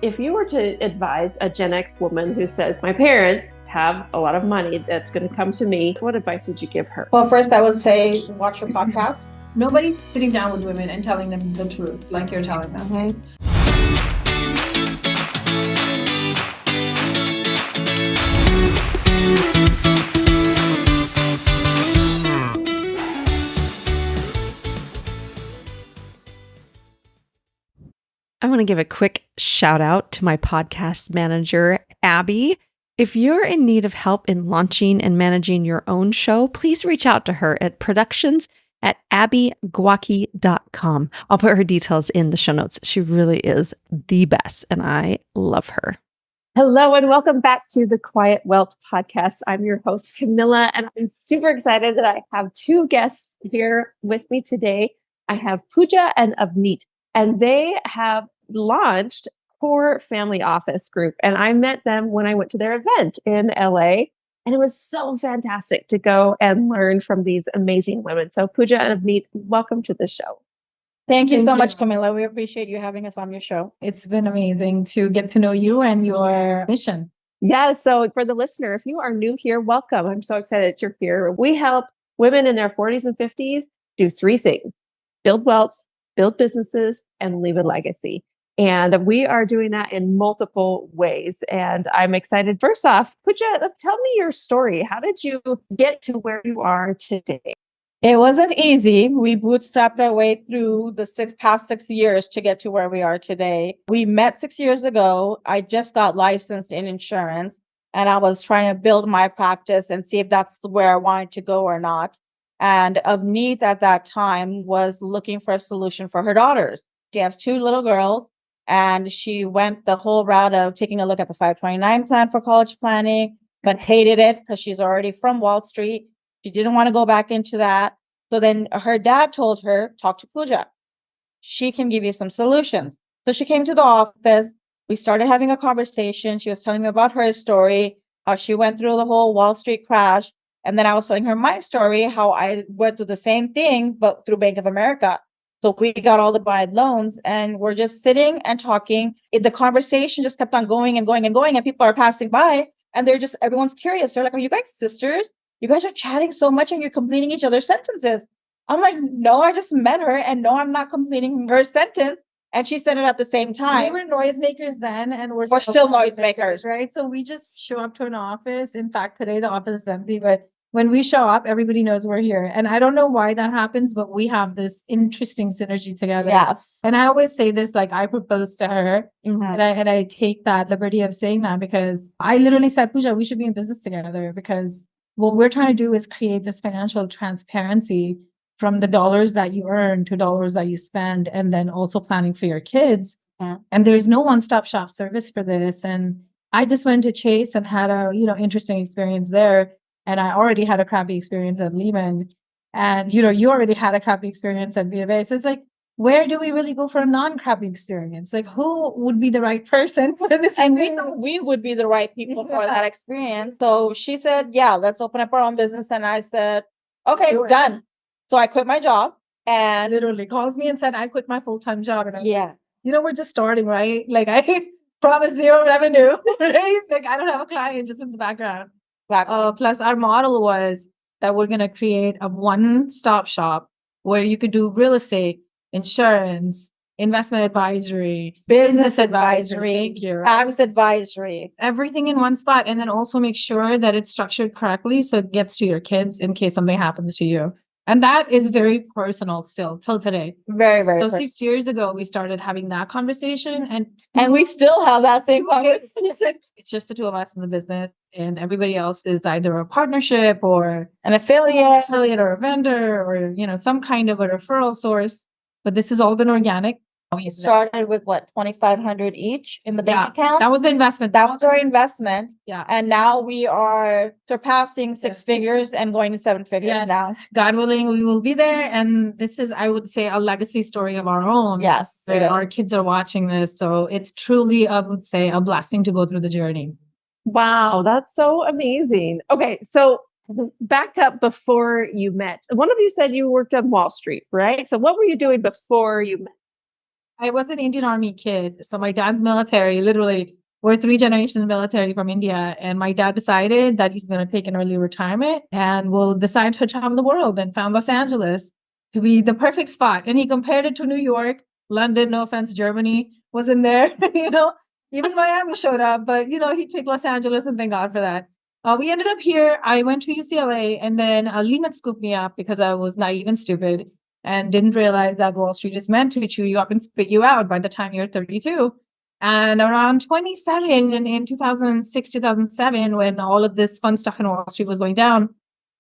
If you were to advise a Gen X woman who says, my parents have a lot of money that's going to come to me, what advice would you give her? Well, first I would say, watch your podcast. Nobody's sitting down with women and telling them the truth like you're telling them. Mm-hmm. I want to give a quick shout out to my podcast manager, Abby. If you're in need of help in launching and managing your own show, please reach out to her at productions@abbygwaki.com. I'll put her details in the show notes. She really is the best, and I love her. Hello and welcome back to the Quiet Wealth Podcast. I'm your host, Camilla, and I'm super excited that I have two guests here with me today. I have Puja and Avneet, and they have launched Kaur Family Office Group. And I met them when I went to their event in LA. And it was so fantastic to go and learn from these amazing women. So Puja and Avneet, welcome to the show. Thank you so much, Camilla. We appreciate you having us on your show. It's been amazing to get to know you and your mission. Yeah. So for the listener, if you are new here, welcome. I'm so excited that you're here. We help women in their 40s and 50s do three things: build wealth, build businesses, and leave a legacy. And we are doing that in multiple ways. And I'm excited. First off, Puja, tell me your story. How did you get to where you are today? It wasn't easy. We bootstrapped our way through the past 6 years to get to where we are today. We met 6 years ago. I just got licensed in insurance, and I was trying to build my practice and see if that's where I wanted to go or not. And Avneet at that time was looking for a solution for her daughters. She has two little girls, and she went the whole route of taking a look at the 529 plan for college planning, but hated it because she's already from Wall Street. She didn't want to go back into that. So then her dad told her, talk to Puja. She can give you some solutions. So she came to the office. We started having a conversation. She was telling me about her story, how she went through the whole Wall Street crash. And then I was telling her my story, how I went through the same thing, but through Bank of America. So we got all the bad loans, and we're just sitting and talking. The conversation just kept on going and going and going, and people are passing by, and everyone's curious. They're like, are you guys sisters? You guys are chatting so much and you're completing each other's sentences. I'm like, no, I just met her, and no, I'm not completing her sentence. And she said it at the same time. We were noisemakers then, and we're still noisemakers, right? So we just show up to an office. In fact, today the office is empty, but when we show up, everybody knows we're here. And I don't know why that happens, but we have this interesting synergy together. Yes. And I always say this, like I proposed to her, Mm-hmm. and I take that liberty of saying that because I literally said, Puja, we should be in business together, because what we're trying to do is create this financial transparency from the dollars that you earn to dollars that you spend, and then also planning for your kids. Yeah. And there's no one-stop shop service for this. And I just went to Chase and had a, interesting experience there. And I already had a crappy experience at Lehman. And, you already had a crappy experience at B of A. So it's like, where do we really go for a non-crappy experience? Like, who would be the right person for this? And we know we would be the right people for that experience. So she said, yeah, let's open up our own business. And I said, okay, done. So I quit my job, and literally calls me and said, I quit my full-time job. And I'm yeah, like, we're just starting, right? Like, I promised zero revenue, right? Like, I don't have a client, just in the background. exactly. Plus, our model was that we're going to create a one-stop shop where you could do real estate, insurance, investment advisory, business advisory, thank you, tax advisory, everything in one spot. And then also make sure that it's structured correctly so it gets to your kids in case something happens to you. And that is very personal still till today. Very, very. So 6 years ago, we started having that conversation, and we still have that same conversation. It's just the two of us in the business, and everybody else is either a partnership or an affiliate or a vendor, or some kind of a referral source. But this has all been organic. We started with what, 2,500 each in the bank account? That was the investment. That was our investment. Yeah. And now we are surpassing six figures and going to seven figures now. God willing, we will be there. And this is, I would say, a legacy story of our own. Yes. Our kids are watching this. So it's truly, I would say, a blessing to go through the journey. Wow, that's so amazing. Okay, so back up before you met. One of you said you worked on Wall Street, right? So what were you doing before you met? I was an Indian Army kid. So my dad's military, literally, we're 3 generations military from India. And my dad decided that he's going to take an early retirement and will decide to travel the world, and found Los Angeles to be the perfect spot. And he compared it to New York, London, no offense, Germany was in there, even Miami showed up, but he picked Los Angeles, and thank God for that. We ended up here. I went to UCLA, and then Lehman scooped me up because I was naive and stupid and didn't realize that Wall Street is meant to chew you up and spit you out by the time you're 32. And around 27 in 2006, 2007, when all of this fun stuff in Wall Street was going down,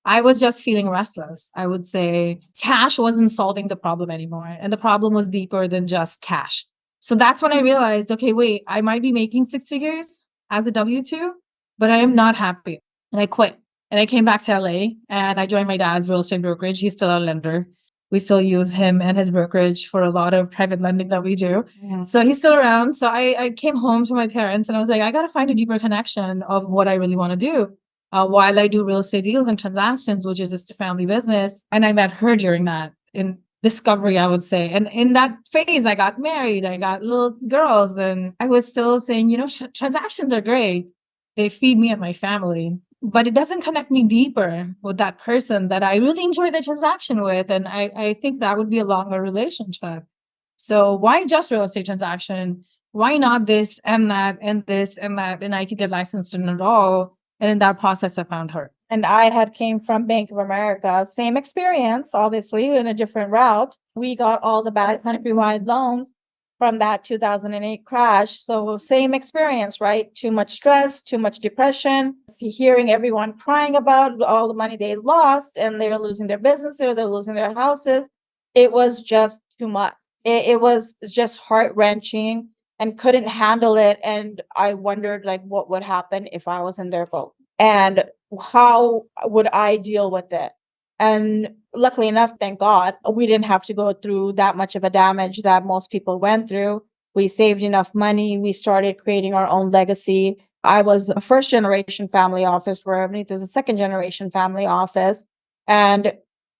I was just feeling restless. I would say cash wasn't solving the problem anymore. And the problem was deeper than just cash. So that's when I realized, okay, wait, I might be making 6 figures as a W-2, but I am not happy. And I quit. And I came back to LA, and I joined my dad's real estate brokerage. He's still a lender. We still use him and his brokerage for a lot of private lending that we do. Yeah. So he's still around. So I came home to my parents, and I was like, I got to find a deeper connection of what I really want to do while I do real estate deals and transactions, which is just a family business. And I met her during that in discovery, I would say. And in that phase, I got married, I got little girls, and I was still saying, transactions are great. They feed me and my family, but it doesn't connect me deeper with that person that I really enjoy the transaction with. And I think that would be a longer relationship. So why just real estate transaction? Why not this and that and this and that? And I could get licensed in it all. And in that process, I found her. And I had came from Bank of America. Same experience, obviously, in a different route. We got all the bad countrywide loans from that 2008 crash. So same experience, right? Too much stress, too much depression, hearing everyone crying about all the money they lost, and they're losing their business or they're losing their houses. It was just too much. It was just heart-wrenching, and couldn't handle it. And I wondered, like, what would happen if I was in their boat, and how would I deal with it? And luckily enough, thank God, we didn't have to go through that much of a damage that most people went through. We saved enough money. We started creating our own legacy. I was a first generation family office, where Avneet is a second generation family office. And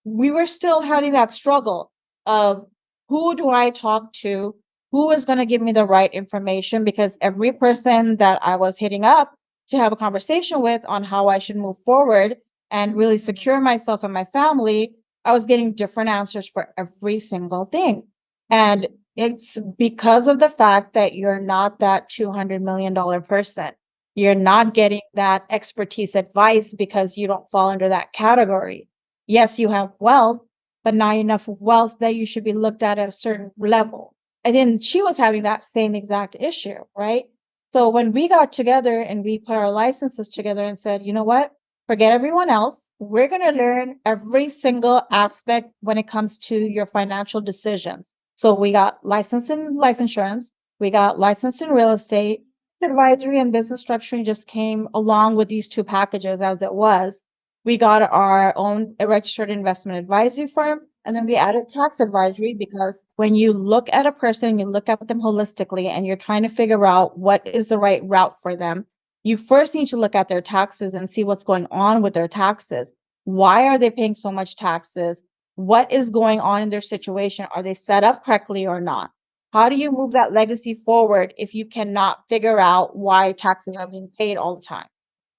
we were still having that struggle of, who do I talk to? Who is going to give me the right information? Because every person that I was hitting up to have a conversation with on how I should move forward and really secure myself and my family, I was getting different answers for every single thing. And it's because of the fact that you're not that $200 million person. You're not getting that expertise advice because you don't fall under that category. Yes, you have wealth, but not enough wealth that you should be looked at a certain level. And then she was having that same exact issue, right? So when we got together and we put our licenses together and said, you know what, forget everyone else. We're going to learn every single aspect when it comes to your financial decisions. So we got licensed in life insurance. We got licensed in real estate. Advisory and business structuring just came along with these two packages as it was. We got our own registered investment advisory firm. And then we added tax advisory, because when you look at a person, you look at them holistically, and you're trying to figure out what is the right route for them, you first need to look at their taxes and see what's going on with their taxes. Why are they paying so much taxes? What is going on in their situation? Are they set up correctly or not? How do you move that legacy forward if you cannot figure out why taxes are being paid all the time?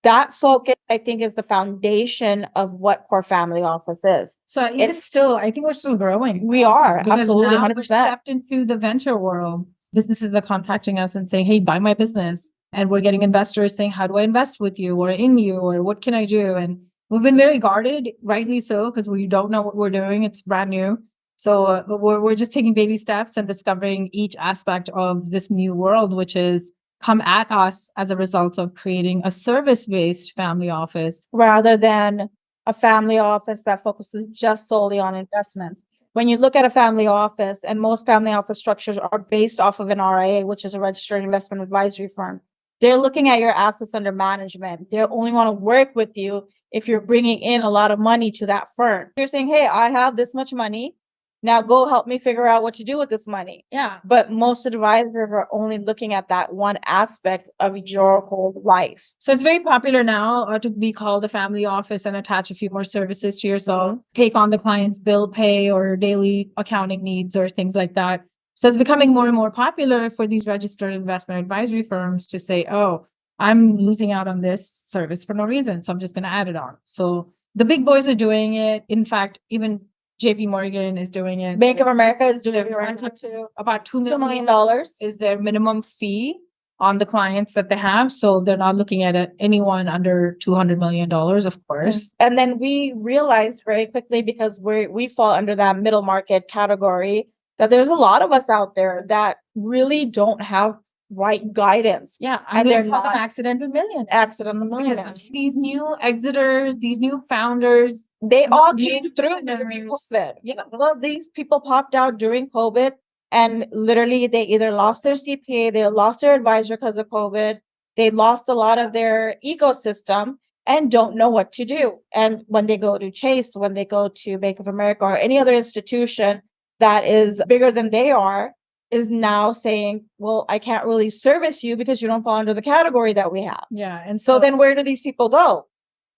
That focus, I think, is the foundation of what Core Family Office is. So I think we're still growing. We are, because absolutely, now 100%. we're stepped into the venture world. Businesses are contacting us and saying, hey, buy my business. And we're getting investors saying, how do I invest with you or in you, or what can I do? And we've been very guarded, rightly so, because we don't know what we're doing. It's brand new. So we're just taking baby steps and discovering each aspect of this new world, which is come at us as a result of creating a service-based family office, rather than a family office that focuses just solely on investments. When you look at a family office, and most family office structures are based off of an RIA, which is a registered investment advisory firm, they're looking at your assets under management. They only want to work with you if you're bringing in a lot of money to that firm. You're saying, hey, I have this much money. Now go help me figure out what to do with this money. Yeah. But most advisors are only looking at that one aspect of your whole life. So it's very popular now to be called a family office and attach a few more services to yourself, take on the client's bill pay or daily accounting needs or things like that. So it's becoming more and more popular for these registered investment advisory firms to say, oh, I'm losing out on this service for no reason, so I'm just going to add it on. So the big boys are doing it. In fact, even JP Morgan is doing it. Bank of America is doing it They're right now trying too. About $2 $2 million million. is their minimum fee on the clients that they have. So they're not looking at it, anyone under $200 million, of course. And then we realized very quickly, because we fall under that middle market category, that there's a lot of us out there that really don't have right guidance. Yeah, And they're they're not not accidental millionaires. accidental Because millionaires. these new exiters, these new founders, They all new came through during entrepreneurs. COVID. Yeah. Well, these people popped out during COVID, and literally they either lost their CPA, they lost their advisor because of COVID, they lost a lot of their ecosystem and don't know what to do. And when they go to Chase, when they go to Bank of America or any other institution that is bigger than they are, is now saying, well, I can't really service you because you don't fall under the category that we have. Yeah. And So then where do these people go?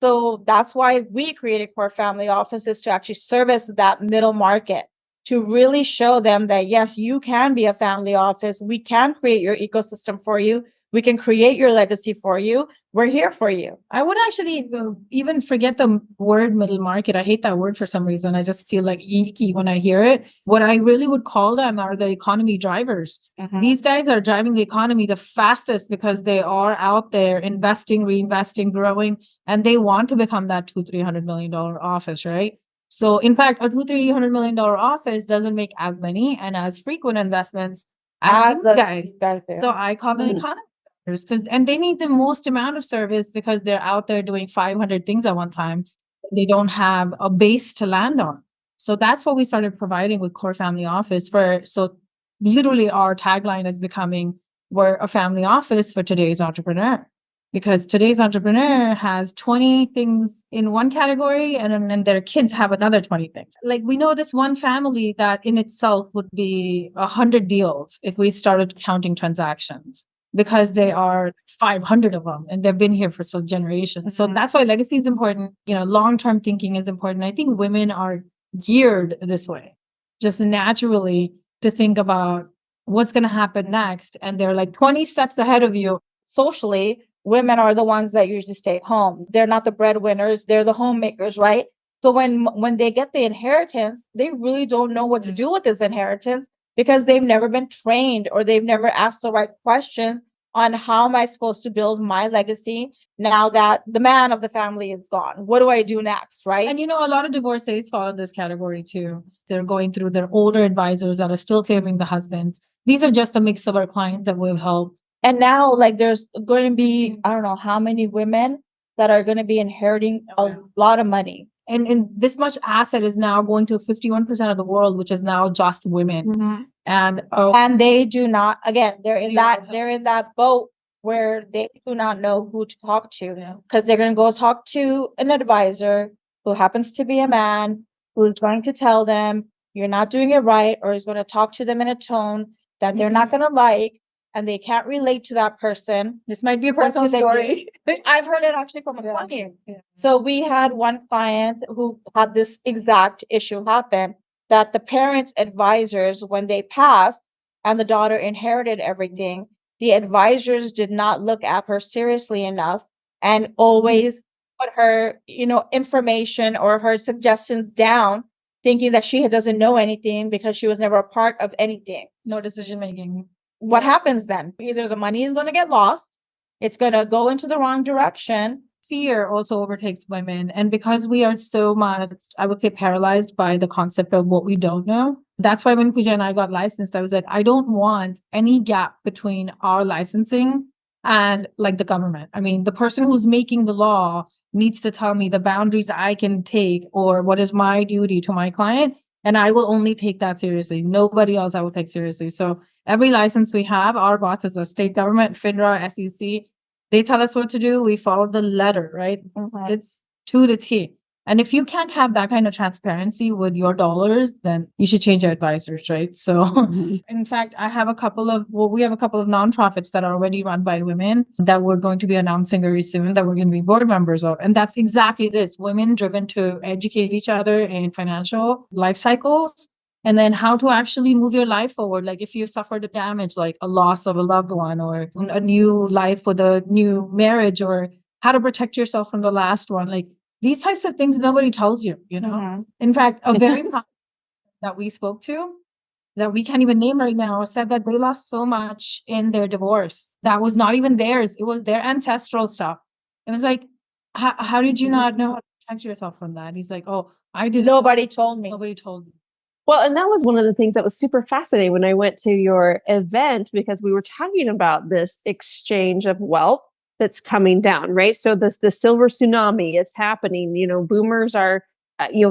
So that's why we created Core Family Offices, to actually service that middle market, to really show them that, yes, you can be a family office. We can create your ecosystem for you. We can create your legacy for you. We're here for you. I would actually even forget the word middle market. I hate that word for some reason. I just feel like icky when I hear it. What I really would call them are the economy drivers. These guys are driving the economy the fastest because they are out there investing, reinvesting, growing, and they want to become that $200-300 million office, right? So in fact, a $200-300 million office doesn't make as many and as frequent investments as these guys. So I call them economy. Because and they need the most amount of service because they're out there doing 500 things at one time. They don't have a base to land on. So that's what we started providing with Core Family Office so literally our tagline is becoming, we're a family office for today's entrepreneur. Because today's entrepreneur has 20 things in one category and then their kids have another 20 things. Like we know this one family that in itself would be 100 deals if we started counting transactions, because they are 500 of them and they've been here for some generations. So that's why legacy is important. Long-term thinking is important. I think women are geared this way, just naturally, to think about what's going to happen next. And they're like 20 steps ahead of you. Socially, women are the ones that usually stay at home. They're not the breadwinners. They're the homemakers, right? So when they get the inheritance, they really don't know what to do with this inheritance, because they've never been trained or they've never asked the right question on how am I supposed to build my legacy now that the man of the family is gone? What do I do next, right? And a lot of divorcees fall in this category too. They're going through their older advisors that are still favoring the husbands. These are just a mix of our clients that we've helped. And now, there's going to be, I don't know how many women that are going to be inheriting a lot of money. And this much asset is now going to 51% of the world, which is now just women. And they do not, again, they're in that boat where they do not know who to talk to, because they're going to go talk to an advisor who happens to be a man, who is going to tell them you're not doing it right, or is going to talk to them in a tone that they're not going to like, and they can't relate to that person. This might be a personal story. I've heard it actually from a client. So we had one client who had this exact issue happen, that the parents' advisors, when they passed and the daughter inherited everything, the advisors did not look at her seriously enough and always put her, information or her suggestions down, thinking that she doesn't know anything because she was never a part of anything. No decision making. What happens then? Either the money is going to get lost, it's going to go into the wrong direction. Fear also overtakes women. And because we are so much, I would say, paralyzed by the concept of what we don't know. That's why when Puja and I got licensed, I was like, I don't want any gap between our licensing and the government. I mean, the person who's making the law needs to tell me the boundaries I can take or what is my duty to my client. And I will only take that seriously. Nobody else I will take seriously. So every license we have, our boss is a state government, FINRA, SEC. They tell us what to do. We follow the letter, right? It's to the T. And if you can't have that kind of transparency with your dollars, then you should change your advisors, right? So in fact, we have a couple of nonprofits that are already run by women that we're going to be announcing very soon that we're going to be board members of. And that's exactly this, women driven to educate each other in financial life cycles And then how to actually move your life forward. Like if you suffered a damage, like a loss of a loved one or a new life with a new marriage, or how to protect yourself from the last one. Like these types of things, nobody tells you, you know? In fact, a very that we spoke to that we can't even name right now said that they lost so much in their divorce. That was not even theirs. It was their ancestral stuff. It was like, how did you not know how to protect yourself from that? He's like, oh, I didn't. Nobody told me. Nobody told me. Well, and that was one of the things that was super fascinating when I went to your event, because we were talking about this exchange of wealth that's coming down, right? So the silver tsunami, it's happening. You know, boomers are,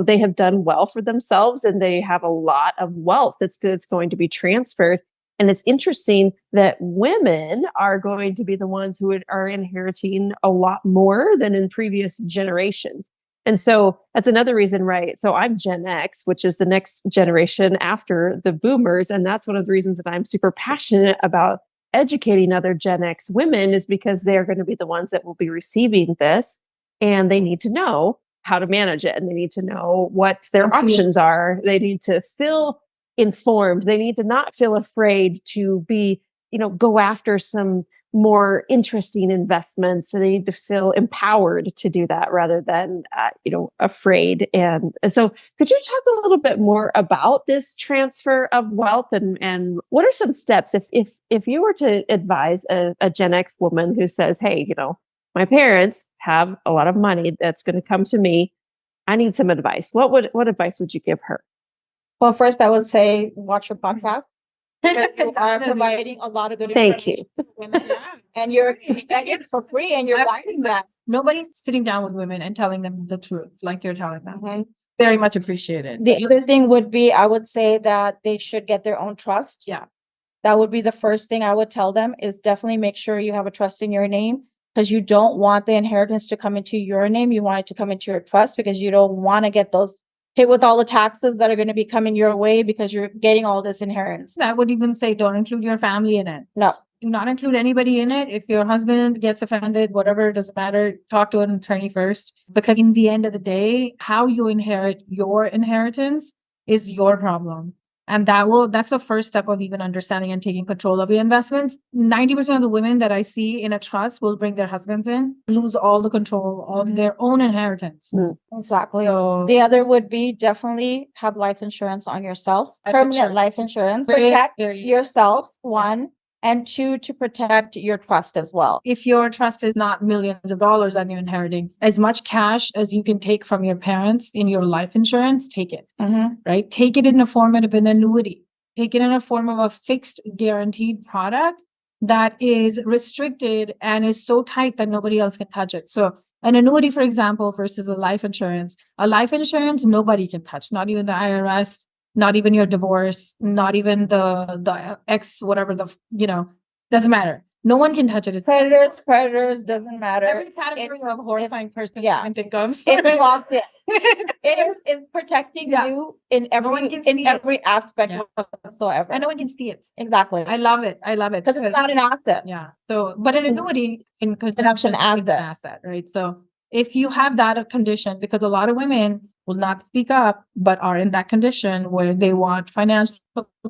they have done well for themselves and they have a lot of wealth that's going to be transferred. And it's interesting that women are going to be the ones who are inheriting a lot more than in previous generations. And so that's another reason, right? So I'm Gen X, which is the next generation after the boomers. And that's one of the reasons that I'm super passionate about educating other Gen X women, is because they're going to be the ones that will be receiving this, and they need to know how to manage it, and they need to know what their options are. They need to feel informed. They need to not feel afraid to be, go after some more interesting investments. So they need to feel empowered to do that rather than, afraid. And so could you talk a little bit more about this transfer of wealth, and what are some steps if you were to advise a Gen X woman who says, hey, my parents have a lot of money that's going to come to me. I need some advice. What advice would you give her? Well, first I would say, watch your podcast. You are providing a lot of good information to women, and you're getting it for free, and you're liking that. Nobody's sitting down with women and telling them the truth like you're telling them. Very much appreciated. The other thing would be, I would say that they should get their own trust. Yeah. That would be the first thing I would tell them, is definitely make sure you have a trust in your name, because you don't want the inheritance to come into your name. You want it to come into your trust, because you don't want to get those hit with all the taxes that are going to be coming your way because you're getting all this inheritance. I would even say don't include your family in it. No. Do not include anybody in it. If your husband gets offended, whatever, it doesn't matter. Talk to an attorney first, because in the end of the day, how you inherit your inheritance is your problem. And that's the first step of even understanding and taking control of your investments. 90% of the women that I see in a trust will bring their husbands in, lose all the control of their own inheritance. Exactly. So the other would be definitely have life insurance on yourself. Permanent life insurance. Protect yourself, one. And two, to protect your trust as well. If your trust is not millions of dollars that you're inheriting, as much cash as you can take from your parents in your life insurance, take it, right? Take it in the form of an annuity. Take it in a form of a fixed guaranteed product that is restricted and is so tight that nobody else can touch it. So an annuity, for example, versus a life insurance, nobody can touch, not even the IRS, not even your divorce, not even the ex, whatever doesn't matter. No one can touch it. It's Predators, doesn't matter. Every category of horrifying person you can think of. It's locked in. It's protecting you in every aspect whatsoever. And no one can see it. Exactly. I love it. Because it's not an asset. Yeah. So, but an annuity in conjunction is an asset, right? So if you have that condition, because a lot of women will not speak up, but are in that condition where they want financial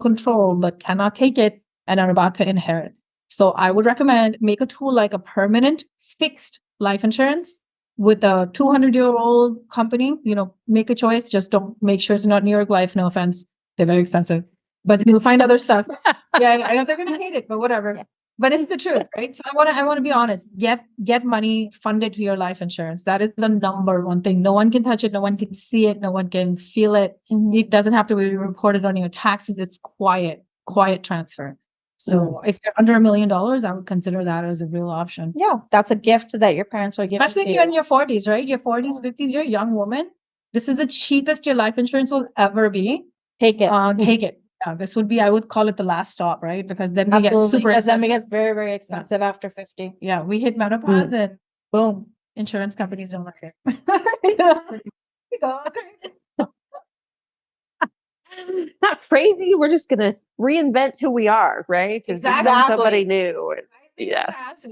control, but cannot take it and are about to inherit. So I would recommend make a tool like a permanent fixed life insurance with a 200-year-old company. Make a choice. Just don't make sure it's not New York Life. No offense. They're very expensive, but you'll find other stuff. Yeah, I know they're going to hate it, but whatever. Yeah. But it's the truth, right? So I want to be honest. Get money funded to your life insurance. That is the number one thing. No one can touch it. No one can see it. No one can feel it. It doesn't have to be reported on your taxes. It's quiet transfer. So if you're under $1 million, I would consider that as a real option. Yeah, that's a gift that your parents are giving. Especially if you're in your 40s, right? Your 40s, 50s, you're a young woman. This is the cheapest your life insurance will ever be. Take it. Take it. Yeah, this would be, I would call it the last stop, right? Because then we get super expensive. Then we get very, very expensive after 50. Yeah, we hit menopause and boom. Insurance companies don't like it. Not crazy. We're just going to reinvent who we are, right? Exactly. Somebody new. Yeah.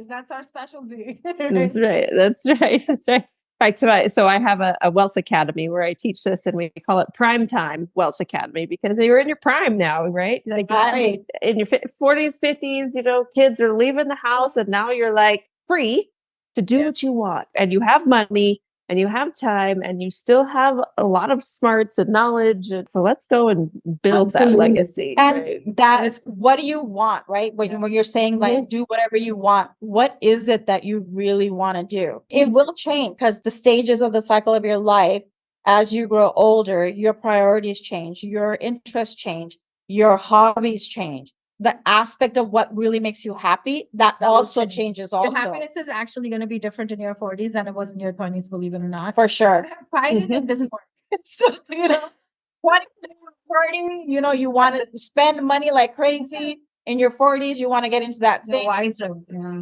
That's our specialty. That's right. Right. So I have a wealth academy where I teach this, and we call it Prime Time Wealth Academy because you're in your prime now, right? Like Right. in your 40s, 50s, kids are leaving the house, and now you're like free to do what you want, and you have money and you have time, and you still have a lot of smarts and knowledge. And so let's go and build that Absolutely. legacy. And right? that is, what do you want, right? When you're saying like, do whatever you want, what is it that you really want to do? It will change because the stages of the cycle of your life, as you grow older, your priorities change, your interests change, your hobbies change. The aspect of what really makes you happy, that also changes Your also, happiness is actually going to be different in your 40s than it was in your 20s, believe it or not. for sure. Pride in it doesn't work. So, Want to party, you want to spend money like crazy. In your 40s, you want to get into that you're same. wiser.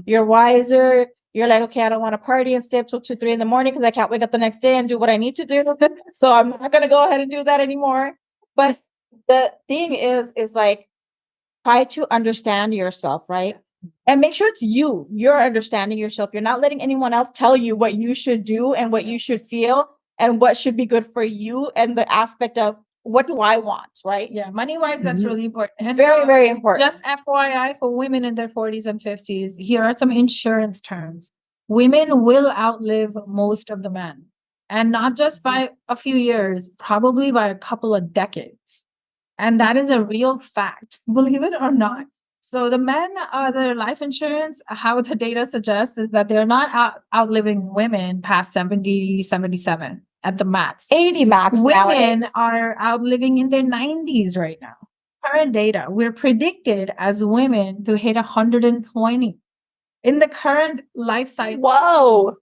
You're wiser. You're like, okay, I don't want to party and stay up till 2, 3 in the morning because I can't wake up the next day and do what I need to do. So I'm not going to go ahead and do that anymore. But the thing is like, try to understand yourself, right? And make sure it's you. You're understanding yourself. You're not letting anyone else tell you what you should do and what you should feel and what should be good for you, and the aspect of what do I want, right? Yeah, money wise, that's really important. And Very, very important. just FYI for women in their 40s and 50s, here are some insurance terms. Women will outlive most of the men, and not just by a few years, probably by a couple of decades. And that is a real fact, believe it or not. So the men, their life insurance, how the data suggests is that they're not outliving women past 70, 77 at the max. 80 max Women nowadays. are outliving in their 90s right now. Current data, we're predicted as women to hit 120 in the current life cycle. Whoa.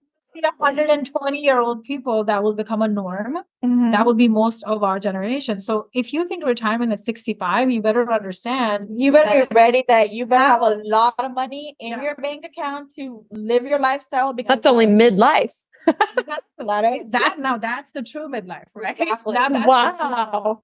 120-year-old people, that will become a norm. Mhm. That will be most of our generation. So if you think retirement is 65, you better understand. You better be ready that you better have How- a lot of money in Yeah. your bank account to live your lifestyle. Because That's only midlife. That's the true midlife, right? Exactly. Now that's Wow.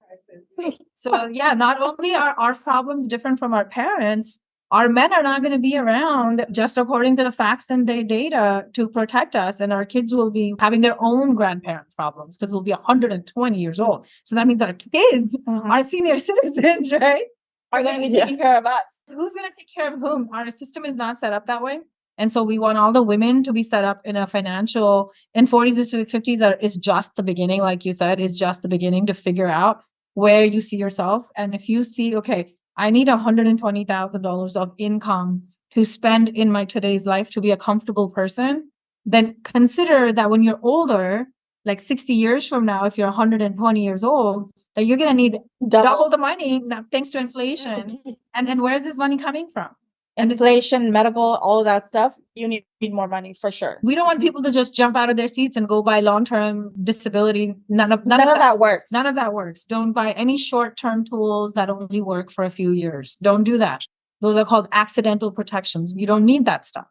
So yeah, not only are our problems different from our parents, our men are not going to be around just according to the facts and the data to protect us. And our kids will be having their own grandparent problems because we'll be 120 years old. So that means our kids are senior citizens, right? Are going to be taking care of us. Who's going to take care of whom? Our system is not set up that way. And so we want all the women to be set up in a financial, in 40s to 50s is just the beginning. Like you said, is just the beginning to figure out where you see yourself. And if you see, okay, I need $120,000 of income to spend in my today's life to be a comfortable person, then consider that when you're older, like 60 years from now, if you're 120 years old, that you're going to need double the money now, thanks to inflation. And then where's this money coming from? Inflation, medical, all of that stuff. You need more money for sure. We don't want people to just jump out of their seats and go buy long-term disability. None of that works. None of that works. Don't buy any short-term tools that only work for a few years. Don't do that. Those are called accidental protections. You don't need that stuff.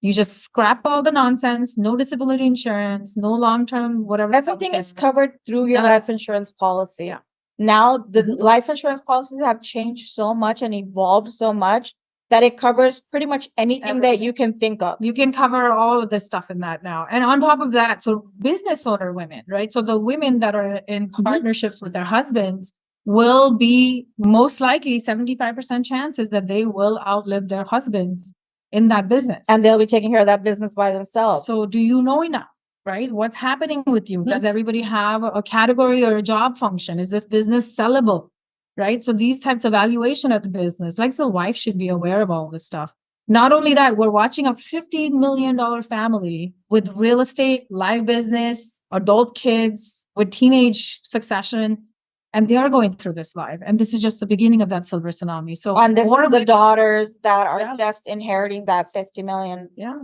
You just scrap all the nonsense, no disability insurance, no long-term, whatever. Everything is covered through your None of- life insurance policy. Yeah. Now the life insurance policies have changed so much and evolved so much that it covers pretty much anything that you can think of. You can cover all of this stuff in that now. And on top of that, so business owner women, right? So the women that are in partnerships with their husbands will be most likely 75% chances that they will outlive their husbands in that business. And they'll be taking care of that business by themselves. So do you know enough, right? What's happening with you? Does everybody have a category or a job function? Is this business sellable? Right? So these types of evaluation of the business, like the wife should be aware of all this stuff. Not only that, we're watching a $50 million family with real estate, live business, adult kids, with teenage succession, and they are going through this live. And this is just the beginning of that silver tsunami. So And this more is the daughters that are Yeah. just inheriting that 50 million. Yeah.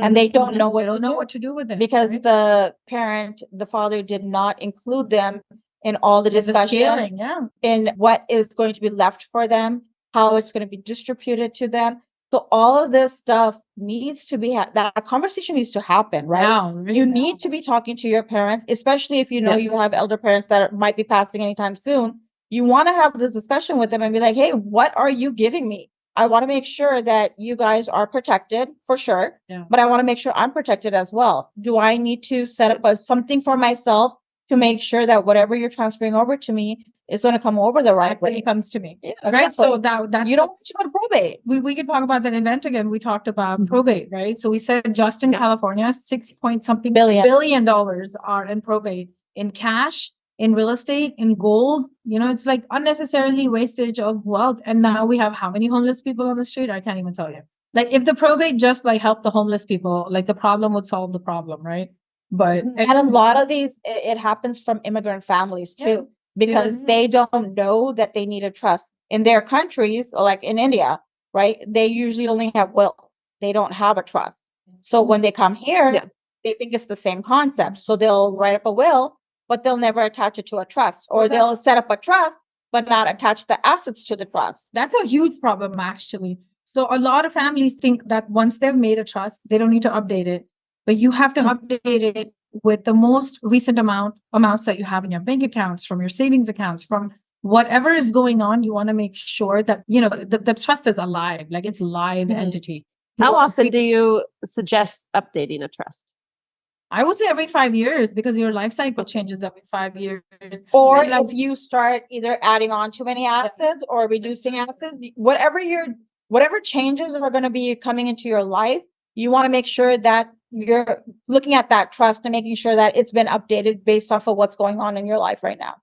And they don't know They don't know what to do with it. because right? the father did not include them in all the There's a discussion scaling, yeah. in what is going to be left for them, how it's going to be distributed to them. So all of this stuff needs to be, that conversation needs to happen, right? Now, really You now. need to be talking to your parents, especially if you know you have elder parents that might be passing anytime soon. You want to have this discussion with them and be like, hey, what are you giving me? I want to make sure that you guys are protected for sure, but I want to make sure I'm protected as well. Do I need to set up something for myself to make sure that whatever you're transferring over to me is going to come over the right way? It comes to me. Yeah, Right. exactly. So that's You don't want to go to probate. we could talk about that event again. We talked about probate, right? So we said just in California, 6 point something billion dollars are in probate, in cash, in real estate, in gold. It's like unnecessarily wastage of wealth. And now we have how many homeless people on the street? I can't even tell you. Like if the probate just like helped the homeless people, like the problem would solve the problem, right? But And a lot of these, it happens from immigrant families too, because they don't know that they need a trust. In their countries, like in India, right? They usually only have will. They don't have a trust. So when they come here, they think it's the same concept. So they'll write up a will, but they'll never attach it to a trust, or they'll set up a trust, but not attach the assets to the trust. That's a huge problem, actually. So a lot of families think that once they've made a trust, they don't need to update it, but you have to update it with the most recent amounts that you have in your bank accounts, from your savings accounts, from whatever is going on. You want to make sure that, the trust is alive, like it's a live entity. How often do you suggest updating a trust? I would say every 5 years, because your life cycle changes every 5 years. Or if you start either adding on too many assets or reducing assets, whatever changes are going to be coming into your life, you want to make sure that you're looking at that trust and making sure that it's been updated based off of what's going on in your life right now.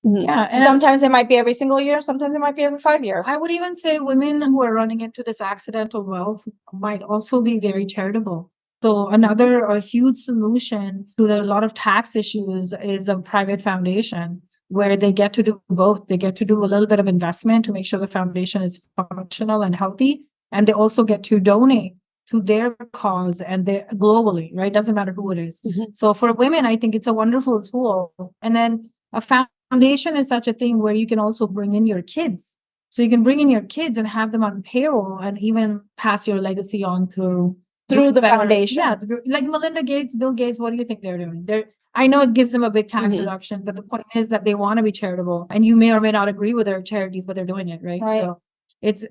Yeah. And sometimes it might be every single year. Sometimes it might be every 5 years. I would even say women who are running into this accidental wealth might also be very charitable. So a huge solution to a lot of tax issues is a private foundation where they get to do both. They get to do a little bit of investment to make sure the foundation is functional and healthy. And they also get to donate to their cause and globally, right? Doesn't matter who it is. So for women, I think it's a wonderful tool. And then a foundation is such a thing where you can also bring in your kids. So you can bring in your kids and have them on payroll and even pass your legacy on through the foundation. Yeah, like Melinda Gates, Bill Gates, what do you think they're doing? I know it gives them a big tax deduction, but the point is that they want to be charitable, and you may or may not agree with their charities, but they're doing it, right? So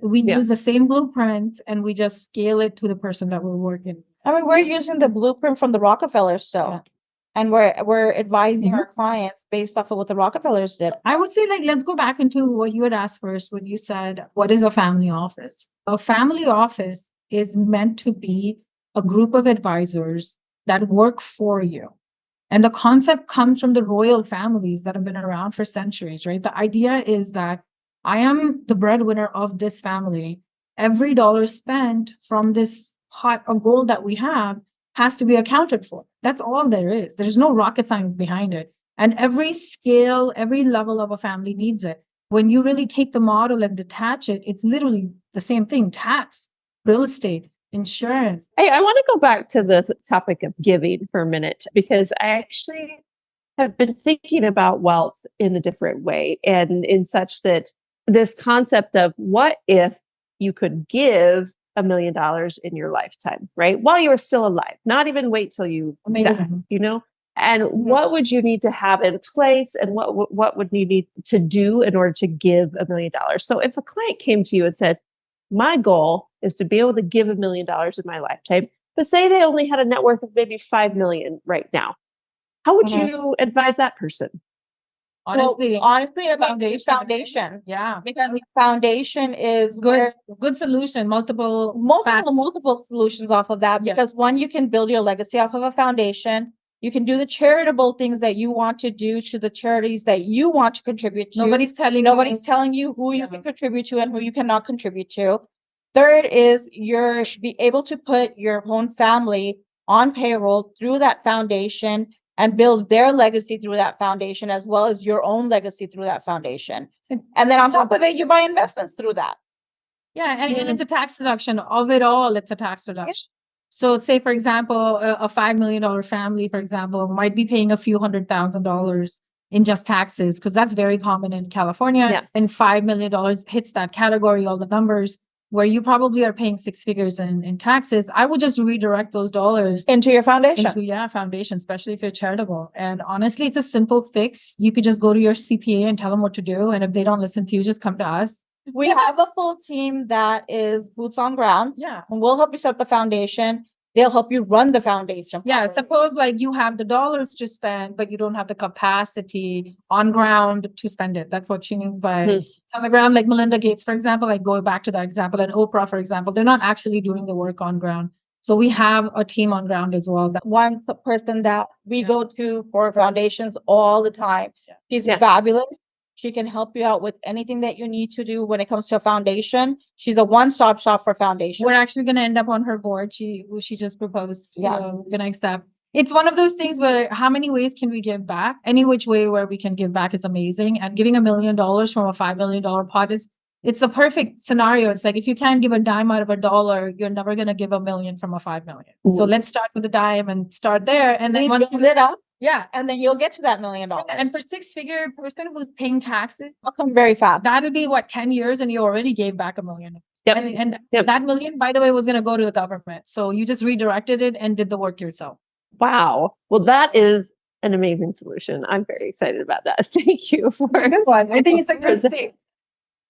we use the same blueprint and we just scale it to the person that we're working. I mean, we're using the blueprint from the Rockefellers still. And we're advising our clients based off of what the Rockefellers did. I would say, like, let's go back into what you had asked first when you said, what is a family office? A family office is meant to be a group of advisors that work for you. And the concept comes from the royal families that have been around for centuries, right? The idea is that I am the breadwinner of this family. Every dollar spent from this pot of gold that we have has to be accounted for. That's all there is. There's no rocket science behind it. And every scale, every level of a family needs it. When you really take the model and detach it, it's literally the same thing: tax, real estate, insurance. Hey, I want to go back to the topic of giving for a minute, because I actually have been thinking about wealth in a different way, and in such that this concept of what if you could give $1 million in your lifetime, right? While you were still alive, not even wait till you die, and what would you need to have in place, and what would you need to do in order to give $1 million? So if a client came to you and said, my goal is to be able to give $1 million in my lifetime, but say they only had a net worth of maybe 5 million right now, how would you advise that person? Honestly, about the foundation. Yeah. Because the foundation is good solution, multiple solutions off of that. Because one, you can build your legacy off of a foundation. You can do the charitable things that you want to do to the charities that you want to contribute to. Nobody's telling you who you can contribute to and who you cannot contribute to. Third is you're be able to put your own family on payroll through that foundation and build their legacy through that foundation, as well as your own legacy through that foundation. And then on top of it, you buy investments through that. Yeah, and it's a tax deduction of it all. It's a tax deduction. So say, for example, a $5 million family, for example, might be paying a few $100,000 in just taxes, because that's very common in California. And $5 million hits that category, all the numbers, where you probably are paying 6 figures in taxes. I would just redirect those dollars into your foundation. Foundation, especially if you're charitable. And honestly, it's a simple fix. You could just go to your CPA and tell them what to do. And if they don't listen to you, just come to us. We have a full team that is boots on ground. Yeah. And we'll help you set up the foundation. They'll help you run the foundation. Yeah, properly. suppose like you have the dollars to spend, but you don't have the capacity on ground to spend it. That's what you mean by it's on the ground. Like Melinda Gates, for example, like going back to that example, and Oprah, for example, they're not actually doing the work on ground. So we have a team on ground as well. One person that we go to for foundations all the time. She's Yeah. fabulous. She can help you out with anything that you need to do when it comes to a foundation. She's a one-stop shop for foundation. We're actually going to end up on her board. She just proposed. Yes. We're going to accept. It's one of those things where how many ways can we give back? Any which way where we can give back is amazing. And giving $1 million from a $5 million pot it's the perfect scenario. It's like if you can't give a dime out of $1, you're never going to give $1 million from a $5 million. So let's start with the dime and start there. And then We once build it up, yeah. and then you'll get to that $1 million. And for 6-figure person who's paying taxes, It'll come very fast. that'll be what, 10 years and you already gave back $1 million. Yep. And Yep. that $1 million, by the way, was going to go to the government. So you just redirected it and did the work yourself. Wow. Well, that is an amazing solution. I'm very excited about that. Thank you for It's a good one. I think it's a good thing.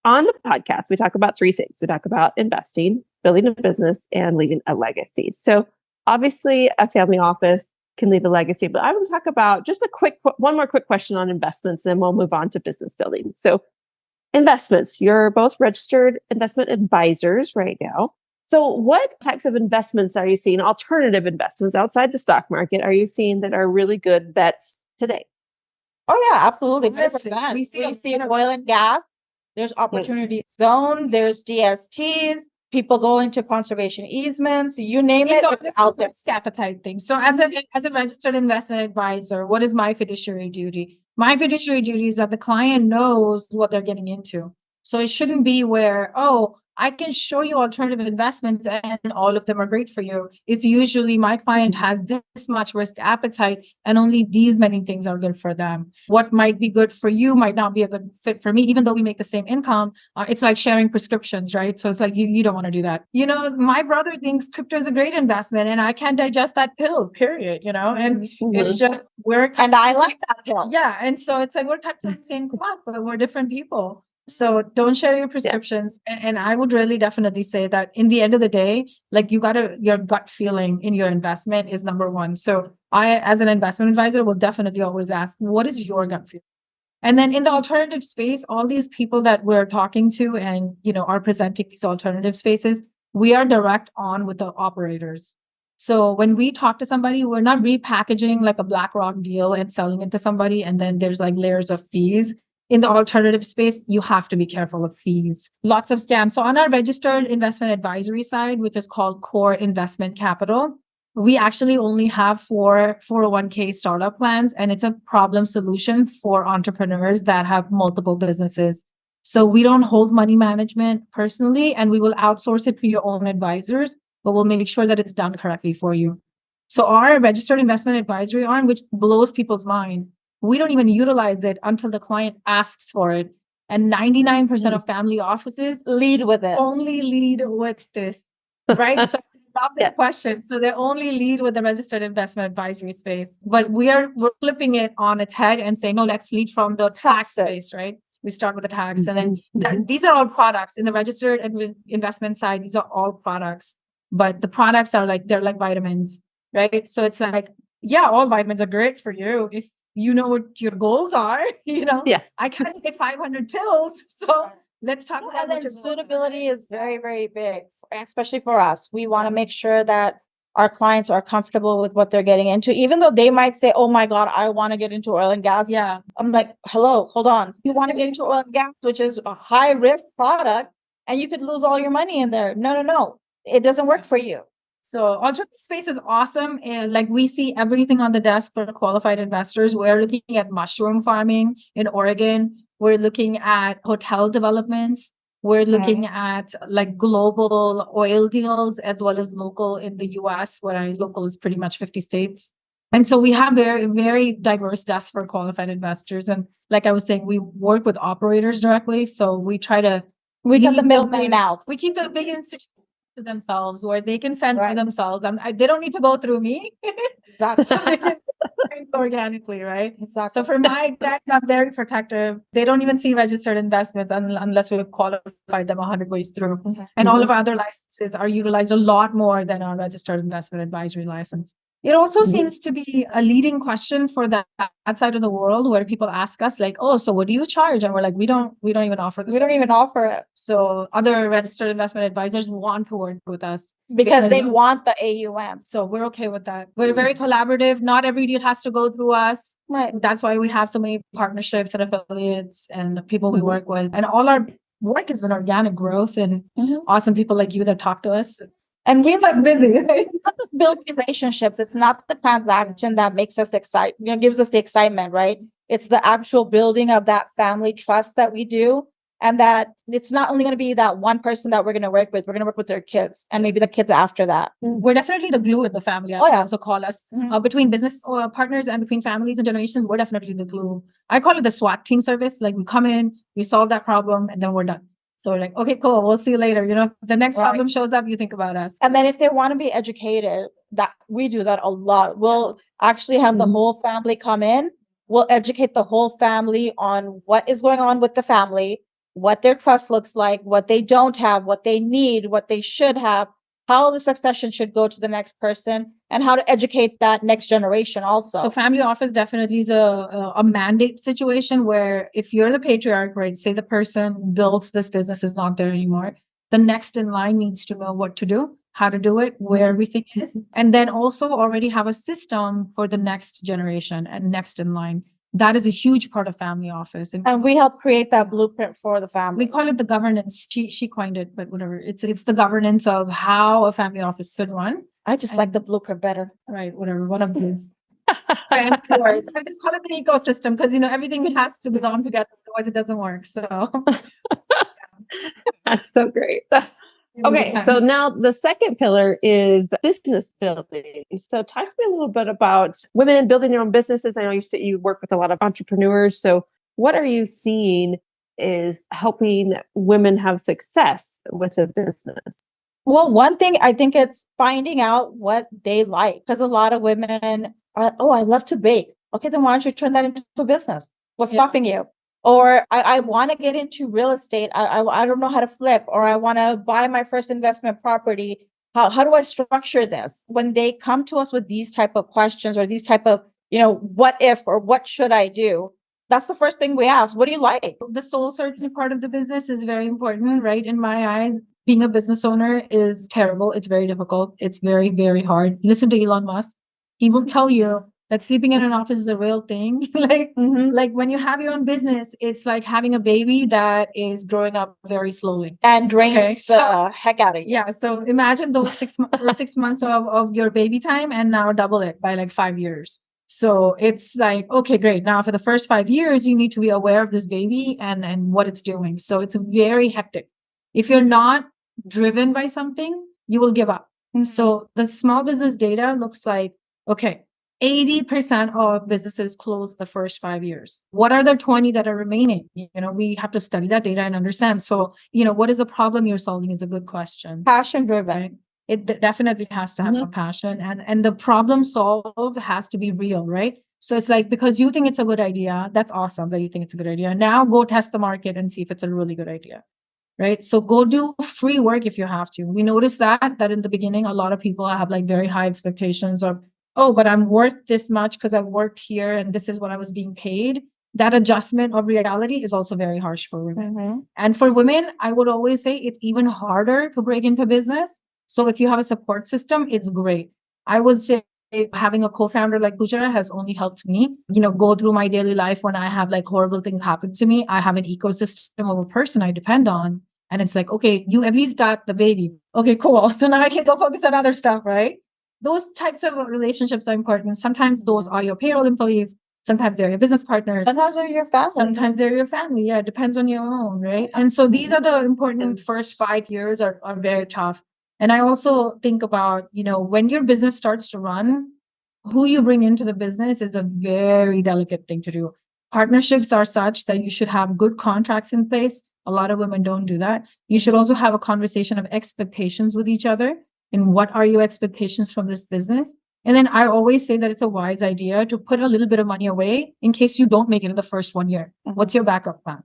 On the podcast, we talk about three things. We talk about investing, building a business, and leaving a legacy. So obviously a family office can leave a legacy, but I want to talk about just one more quick question on investments, and then we'll move on to business building. So investments, you're both registered investment advisors right now. So what types of investments are you seeing, alternative investments outside the stock market, are you seeing that are really good bets today? Oh yeah, absolutely. Yes, 100%. we We see see, a- oil and gas. There's opportunity zone. There's DSTs. People go into conservation easements. You name it, it's out there. Risk appetite thing. So as a registered investment advisor, what is my fiduciary duty? My fiduciary duty is that the client knows what they're getting into. So it shouldn't be where, oh, I can show you alternative investments and all of them are great for you. It's usually my client has this much risk appetite and only these many things are good for them. What might be good for you might not be a good fit for me, even though we make the same income. It's like sharing prescriptions, right? So it's like, you don't want to do that. You know, my brother thinks crypto is a great investment and I can't digest that pill, period, you know? And it's just, And I like that pill. yeah. And so it's like, we're cut from the same cloth, but we're different people. So don't share your prescriptions. And I would really definitely say that in the end of the day, like your gut feeling in your investment is number one. So I, as an investment advisor, will definitely always ask, what is your gut feeling? And then in the alternative space, all these people that we're talking to and, you know, are presenting these alternative spaces, we are direct on with the operators. So when we talk to somebody, we're not repackaging like a BlackRock deal and selling it to somebody. And then there's like layers of fees. In the alternative space, you have to be careful of fees. Lots of scams. So on our registered investment advisory side, which is called Core Investment Capital, we actually only have 4 401k startup plans, and it's a problem solution for entrepreneurs that have multiple businesses. So we don't hold money management personally, and we will outsource it to your own advisors, but we'll make sure that it's done correctly for you. So our registered investment advisory arm, which blows people's mind, we don't even utilize it until the client asks for it. And 99% of family offices Lead with it. only lead with this, right? So love that question. So they only lead with the registered investment advisory space, but we're flipping it on its head and saying, no, let's lead from the tax space, right? We start with the tax, and then these are all products in the registered investment side. These are all products, but the products are like, they're like vitamins, right? So it's like, yeah, all vitamins are great for you if you know what your goals are, you know? Yeah. I can't take 500 pills. So let's talk about And then what your goals are. suitability is very, very big, especially for us. We want to make sure that our clients are comfortable with what they're getting into, even though they might say, oh my God, I want to get into oil and gas. Yeah. I'm like, hello, hold on. You want to get into oil and gas, which is a high risk product, and you could lose all your money in there. No. It doesn't work for you. So alternative space is awesome. And like we see everything on the desk for qualified investors. We're looking at mushroom farming in Oregon. We're looking at hotel developments. We're looking at like global oil deals as well as local in the US, where local is pretty much 50 states. And so we have very, very diverse desks for qualified investors. And like I was saying, we work with operators directly. So we try to We got the leave middleman out. We keep the big institutions to themselves where they can fend for themselves. They don't need to go through me. That's So they can organically, right? Exactly. So for my guys, I'm very protective. They don't even see registered investments unless we've qualified them 100 ways through. And all of our other licenses are utilized a lot more than our registered investment advisory license. It also seems to be a leading question for that side of the world where people ask us like, oh, so what do you charge? And we're like, we don't even offer this. We don't even offer it So other registered investment advisors want to work with us because they want the AUM. so we're okay with that. We're very collaborative. Not every deal has to go through us. Right. That's why we have so many partnerships and affiliates and the people we work with. And all our work has been organic growth and awesome people like you that talk to us. And we Keeps us busy, right? build relationships. It's not the transaction that makes us excited, gives us the excitement, right? It's the actual building of that family trust that we do. And that it's not only going to be that one person that we're going to work with, we're going to work with their kids and maybe the kids after that. We're definitely the glue in the family. Oh, yeah. So call us between business partners and between families and generations. We're definitely the glue. I call it the SWAT team service. Like we come in, we solve that problem, and then we're done. So we're like, okay, cool. We'll see you later. If the next problem shows up, you think about us. And then if they want to be educated, that we do that a lot. We'll actually have the whole family come in. We'll educate the whole family on what is going on with the family, what their trust looks like, what they don't have, what they need, what they should have, how the succession should go to the next person, and how to educate that next generation also. So family office definitely is a mandate situation where if you're the patriarch, right, say the person built this business is not there anymore, the next in line needs to know what to do, how to do it, where everything is, and then also already have a system for the next generation and next in line. That is a huge part of family office. And we help create that blueprint for the family. We call it the governance. She coined it, but whatever. It's the governance of how a family office should run. I just like the blueprint better. Right, whatever. One of these. I just call it the ecosystem because everything has to belong together, otherwise it doesn't work. So That's so great. Okay, so now the second pillar is business building. So talk to me a little bit about women building their own businesses. I know you say you work with a lot of entrepreneurs. So what are you seeing is helping women have success with a business? Well, one thing I think it's finding out what they like, because a lot of women are, oh, I love to bake. Okay, then why don't you turn that into a business? What's stopping you? Or I want to get into real estate. I don't know how to flip, or I want to buy my first investment property. How do I structure this? When they come to us with these type of questions or these type of, what if or what should I do? That's the first thing we ask. What do you like? The soul searching part of the business is very important, right? In my eyes, being a business owner is terrible. It's very difficult. It's very, very hard. Listen to Elon Musk. He will tell you that sleeping in an office is a real thing. Like when you have your own business, it's like having a baby that is growing up very slowly and drains the heck out of you. Yeah. So imagine those 6 months or 6 months of your baby time and now double it by like 5 years. So it's like, okay, great. Now for the first 5 years, you need to be aware of this baby and what it's doing. So it's very hectic. If you're not driven by something, you will give up. So the small business data looks like, okay, 80% of businesses close the first 5 years. What are the 20 that are remaining? We have to study that data and understand. So, what is the problem you're solving is a good question. Passion driven. Right? It definitely has to have some passion and the problem solved has to be real, right? So it's like, because you think it's a good idea, that's awesome that you think it's a good idea. Now go test the market and see if it's a really good idea. Right. So go do free work if you have to. We noticed that in the beginning, a lot of people have like very high expectations of, oh, but I'm worth this much because I've worked here and this is what I was being paid. That adjustment of reality is also very harsh for women. And for women, I would always say it's even harder to break into business. So if you have a support system, it's great. I would say having a co-founder like Puja has only helped me, go through my daily life when I have like horrible things happen to me. I have an ecosystem of a person I depend on. And it's like, okay, you at least got the baby. Okay, cool. So now I can go focus on other stuff, right? Those types of relationships are important. Sometimes those are your payroll employees. Sometimes they're your business partners. Sometimes they're your family. Sometimes they're your family. Yeah, it depends on your own, right? And so these are the important first 5 years are very tough. And I also think about, when your business starts to run, who you bring into the business is a very delicate thing to do. Partnerships are such that you should have good contracts in place. A lot of women don't do that. You should also have a conversation of expectations with each other. And what are your expectations from this business? And then I always say that it's a wise idea to put a little bit of money away in case you don't make it in the first 1 year. What's your backup plan?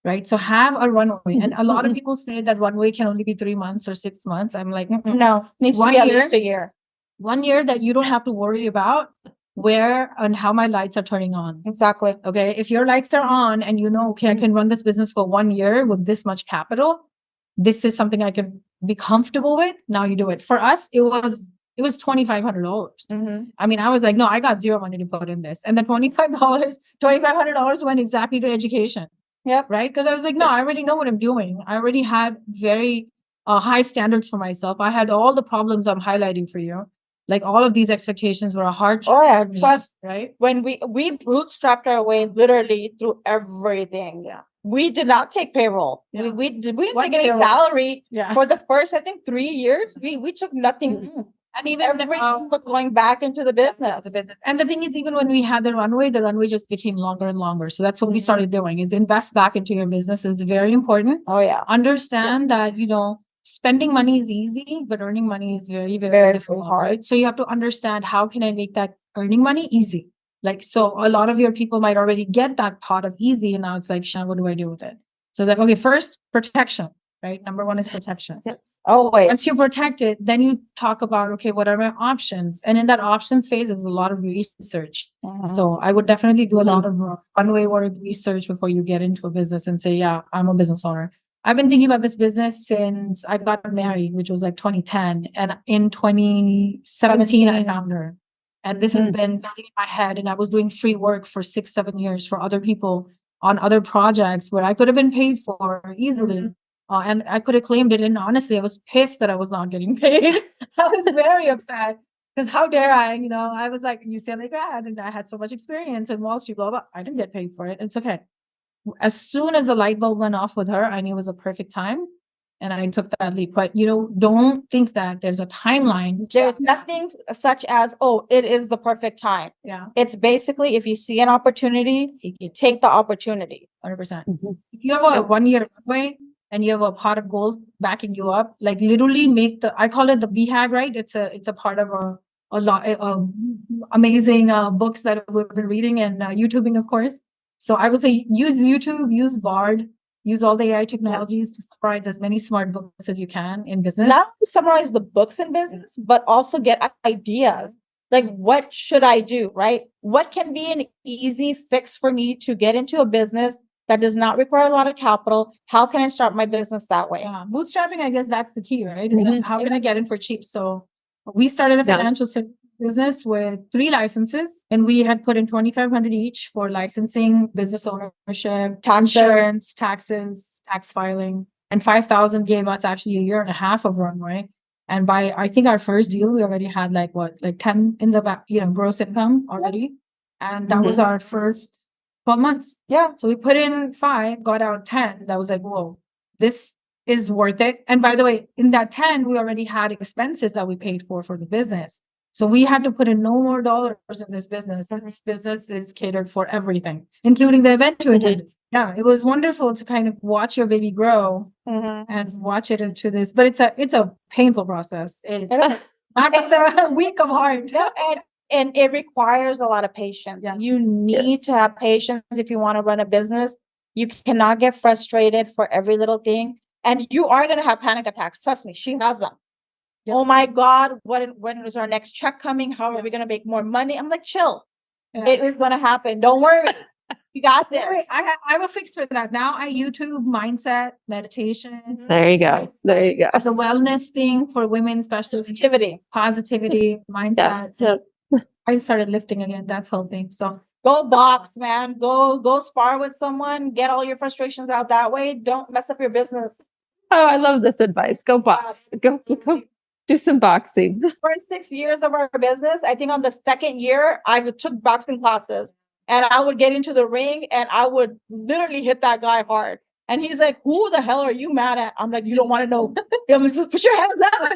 Right? So have a runway. And a lot of people say that runway can only be 3 months or 6 months. I'm like, No, needs to 1 be at year. least a year. 1 year that you don't have to worry about where and how my lights are turning on. Exactly. Okay. If your lights are on and you know, okay, I can run this business for 1 year with this much capital, this is something I can be comfortable with. Now you do it. For us, it was $2,500. I mean, I was like, no, I got zero money to put in this. And the $2,500 went exactly to education. Yep. Right. Because I was like, no, I already know what I'm doing. I already had very high standards for myself. I had all the problems I'm highlighting for you. Like all of these expectations were a hard. Oh yeah, for me, trust. right? When we bootstrapped our way literally through everything. Yeah. We did not take payroll. Yeah. We didn't What take any payroll? salary Yeah. for the first, I think, 3 years. We took nothing. And even Everything was going back into the business. And the thing is, even when we had the runway just became longer and longer. So that's what we started doing, is invest back into your business is very important. Oh yeah. Understand that, you know, spending money is easy, but earning money is very, very difficult, hard. right? So you have to understand, how can I make that earning money easy? Like, so a lot of your people might already get that pot of easy. And now it's like, Shan, what do I do with it? So it's like, okay, first, protection, right? Number one is protection. Yes. Oh wait. Once you protect it, then you talk about, okay, what are my options? And in that options phase is a lot of research. So I would definitely do a lot of runway work research before you get into a business and say, yeah, I'm a business owner. I've been thinking about this business since I got married, which was like 2010. And in 2017, I found her. And this has been building in my head. And I was doing free work for 6-7 years for other people on other projects where I could have been paid for easily. And I could have claimed it. And honestly, I was pissed that I was not getting paid. I was very upset. Because how dare I, you know, I was like, UCLA grad and I had so much experience in Wall Street, blah, blah. I didn't get paid for it. It's okay. As soon as the light bulb went off with her, I knew it was a perfect time. And I took that leap. But, you know, don't think that there's a timeline. There's nothing such as, oh, it is the perfect time. Yeah. It's basically, if you see an opportunity, take the opportunity. 100%. If you have a 1 year runway and you have a pot of gold backing you up, like literally make I call it the BHAG, right? It's a part of a lot of amazing books that we've been reading and YouTubing, of course. So I would say use YouTube, use Bard, use all the AI technologies to summarize as many smart books as you can in business. Not only summarize the books in business, but also get ideas. Like, what should I do, right? What can be an easy fix for me to get into a business that does not require a lot of capital? How can I start my business that way? Yeah, bootstrapping, I guess that's the key, right? Is that how can I get in for cheap? So we started a financial business with 3 licenses, and we had put in $2,500 each for licensing, business ownership, insurance, taxes, tax filing, and $5,000 gave us actually a year and a half of runway. And by, I think, our first deal, we already had like 10 in the back, you know, gross income already. And that was our first 12 months. Yeah. So we put in 5, got out 10. That was like, whoa, this is worth it. And by the way, in that 10, we already had expenses that we paid for the business. So we had to put in no more dollars in this business. This business is catered for everything, including the event to attend. Yeah, it was wonderful to kind of watch your baby grow and watch it into this. But it's a painful process. Not the week of heart. And it requires a lot of patience. Yeah. You need to have patience if you want to run a business. You cannot get frustrated for every little thing. And you are going to have panic attacks. Trust me, she has them. Yes. Oh my God, when is our next check coming? How are we going to make more money? I'm like, chill. Yeah. It is going to happen. Don't worry. You got this. I have a fix for that. Now I YouTube mindset, meditation. There you go. There you go. It's a wellness thing for women, especially positivity, mindset. Yeah. I started lifting again. That's helping. So go box, man. Go spar with someone. Get all your frustrations out that way. Don't mess up your business. Oh, I love this advice. Go box. Go do some boxing. First 6 years of our business, I think on the second year, I took boxing classes and I would get into the ring and I would literally hit that guy hard. And he's like, who the hell are you mad at? I'm like, you don't want to know. I'm like, just put your hands up.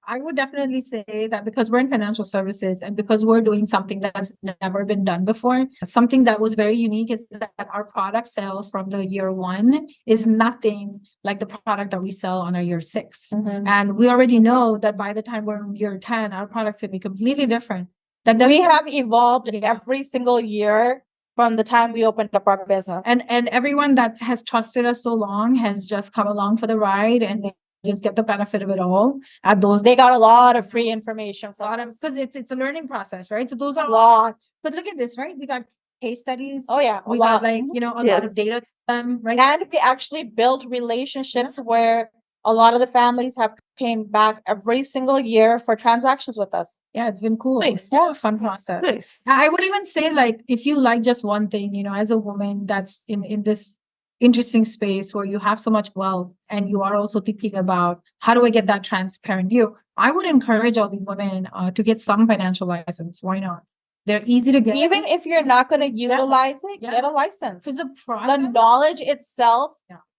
I would definitely say that because we're in financial services and because we're doing something that's never been done before, something that was very unique is that our product sale from the year 1 is nothing like the product that we sell on our year 6. And we already know that by the time we're in year 10, our products will be completely different. We have evolved every single year from the time we opened up our business. And everyone that has trusted us so long has just come along for the ride and they just get the benefit of it all. At those, they got a lot of free information from us. Because it's a learning process, right? So those are a lot. But look at this, right? We got case studies. Oh yeah, we got like a lot of data, right? And we actually built relationships where a lot of the families have came back every single year for transactions with us. Yeah, it's been cool. Nice. Yeah, a fun process. Nice. I would even say, like, if you like just one thing, as a woman that's in this interesting space where you have so much wealth and you are also thinking about how do I get that transparent view, I would encourage all these women to get some financial license. Why not? They're easy to get. Even if you're not going to utilize it, get a license. Because the knowledge itself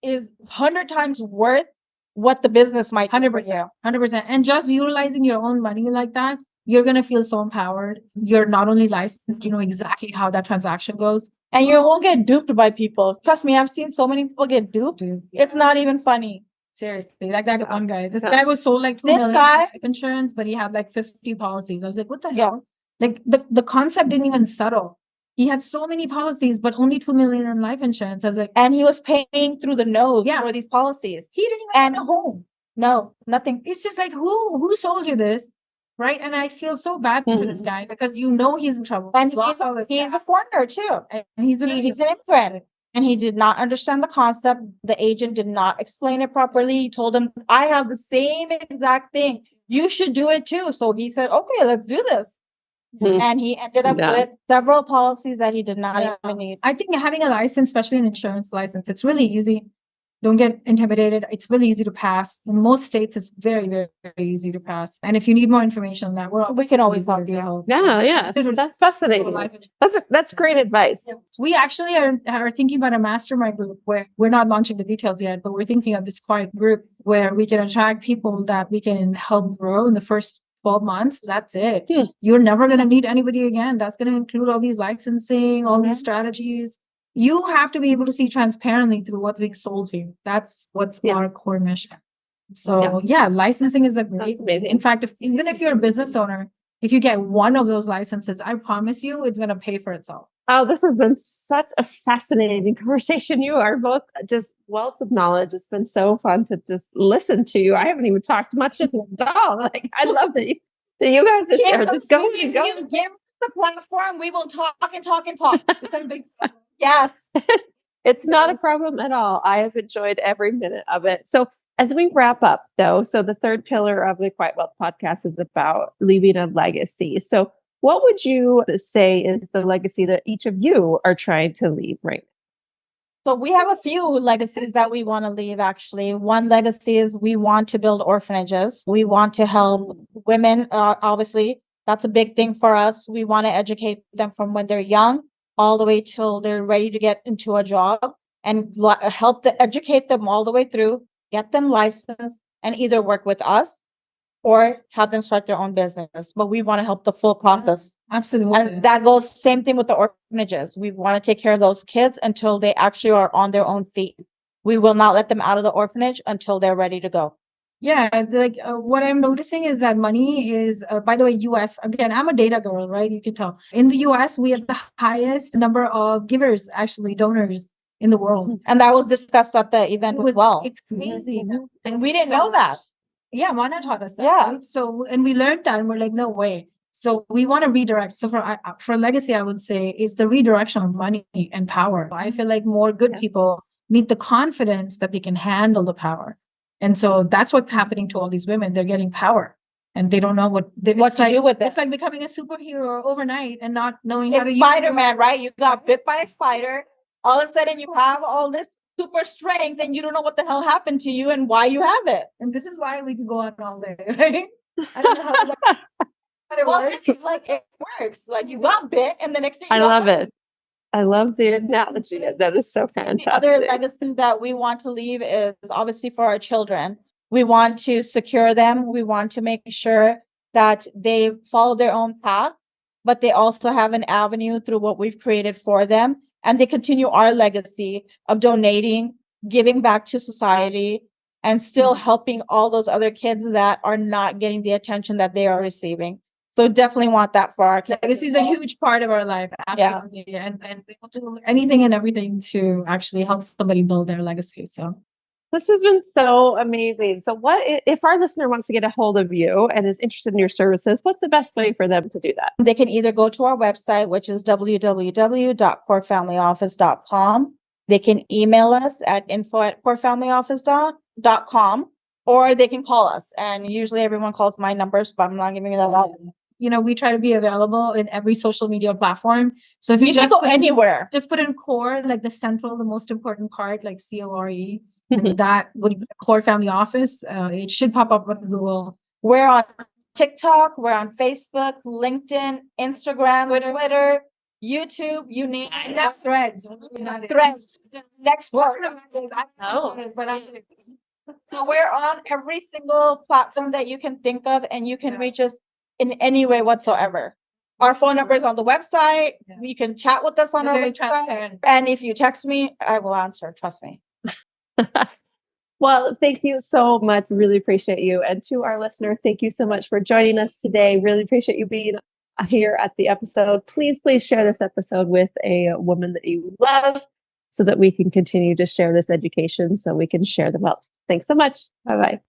is 100 times worth what the business might do for you. 100%. And just utilizing your own money like that, you're going to feel so empowered. You're not only licensed, you know exactly how that transaction goes. And you won't get duped by people. Trust me, I've seen so many people get duped. It's not even funny. Seriously, like that one guy. This guy was sold like 2 million life insurance, but he had like 50 policies. I was like, what the hell? Like the concept didn't even settle. He had so many policies, but only 2 million in life insurance. I was like, and he was paying through the nose for these policies. He didn't even own a home. No, nothing. It's just like, who sold you this? Right? And I feel so bad for this guy because he's in trouble. And he's a foreigner too. And he's an immigrant. And he did not understand the concept. The agent did not explain it properly. He told him, I have the same exact thing. You should do it too. So he said, okay, let's do this. And he ended up with several policies that he did not even need. I think having a license, especially an insurance license, it's really easy. Don't get intimidated. It's really easy to pass. In most states, it's very, very, very easy to pass. And if you need more information on that, we can always help you. Yeah. That's fascinating. That's great advice. We actually are thinking about a mastermind group where we're not launching the details yet, but we're thinking of this quiet group where we can attract people that we can help grow in the first 12 months. That's it. You're never going to meet anybody again. That's going to include all these licensing, all these strategies. You have to be able to see transparently through what's being sold to you. That's what's our core mission. So licensing is a great. In fact, even if you're a business owner, if you get one of those licenses, I promise you it's going to pay for itself. Oh, this has been such a fascinating conversation. You are both just wealth of knowledge. It's been so fun to just listen to you. I haven't even talked much at all. Like, I love that you guys are sharing. Just go. Give us the platform. We will talk and talk and talk. Yes. It's not a problem at all. I have enjoyed every minute of it. So as we wrap up though, so the third pillar of the Quiet Wealth podcast is about leaving a legacy. So what would you say is the legacy that each of you are trying to leave right now? So we have a few legacies that we want to leave, actually. One legacy is we want to build orphanages. We want to help women. Obviously, that's a big thing for us. We want to educate them from when they're young all the way till they're ready to get into a job and help to educate them all the way through, get them licensed, and either work with us or have them start their own business. But we want to help the full process. Absolutely. And that goes same thing with the orphanages. We want to take care of those kids until they actually are on their own feet. We will not let them out of the orphanage until they're ready to go. Yeah, like what I'm noticing is that money is, by the way, US, again, I'm a data girl, right? You can tell. In the US, we have the highest number of givers, actually donors in the world. And that was discussed at the event as well. It's crazy. And we didn't know that. Yeah, Mana taught us that. Yeah. Right? So, and we learned that and we're like, no way. So we want to redirect. So for legacy, I would say it's the redirection of money and power. I feel like more good people need the confidence that they can handle the power. And so that's what's happening to all these women. They're getting power and they don't know what to do with it. It's like becoming a superhero overnight and not knowing how to use Spider-Man, right? You got bit by a spider. All of a sudden you have all this super strength and you don't know what the hell happened to you and why you have it. And this is why we can go on all day, right? I don't know how it works. Like it works. Like you got bit and the next thing I love it. I love the analogy. That is so The fantastic. other legacy that we want to leave is obviously for our children. We want to secure them. We want to make sure that they follow their own path, but they also have an avenue through what we've created for them. And they continue our legacy of donating, giving back to society, and still helping all those other kids that are not getting the attention that they are receiving. So definitely want that for our kids. This is a huge part of our life. Yeah. Absolutely. And we will do anything and everything to actually help somebody build their legacy. So This has been so amazing. So if our listener wants to get a hold of you and is interested in your services, what's the best way for them to do that? They can either go to our website, which is www.corefamilyoffice.com. They can email us at info@corefamilyoffice.com, or they can call us. And usually everyone calls my numbers, but I'm not giving you that out. we try to be available in every social media platform. So if you You can just go put anywhere. just put in core, like the central, the most important part, like CORE, and that would be Core Family Office. It should pop up on Google. We're on TikTok, we're on Facebook, LinkedIn, Instagram, Twitter, YouTube, you name it. That's Threads. Threads. The next What's part. the So we're on every single platform that you can think of, and you can reach us in any way whatsoever. Our phone number is on the website. Yeah. You can chat with us on our Very website. transparent. And if you text me, I will answer. Trust me. Well, thank you so much. Really appreciate you. And to our listener, thank you so much for joining us today. Really appreciate you being here at the episode. Please share this episode with a woman that you love so that we can continue to share this education so we can share the wealth. Thanks so much. Bye-bye.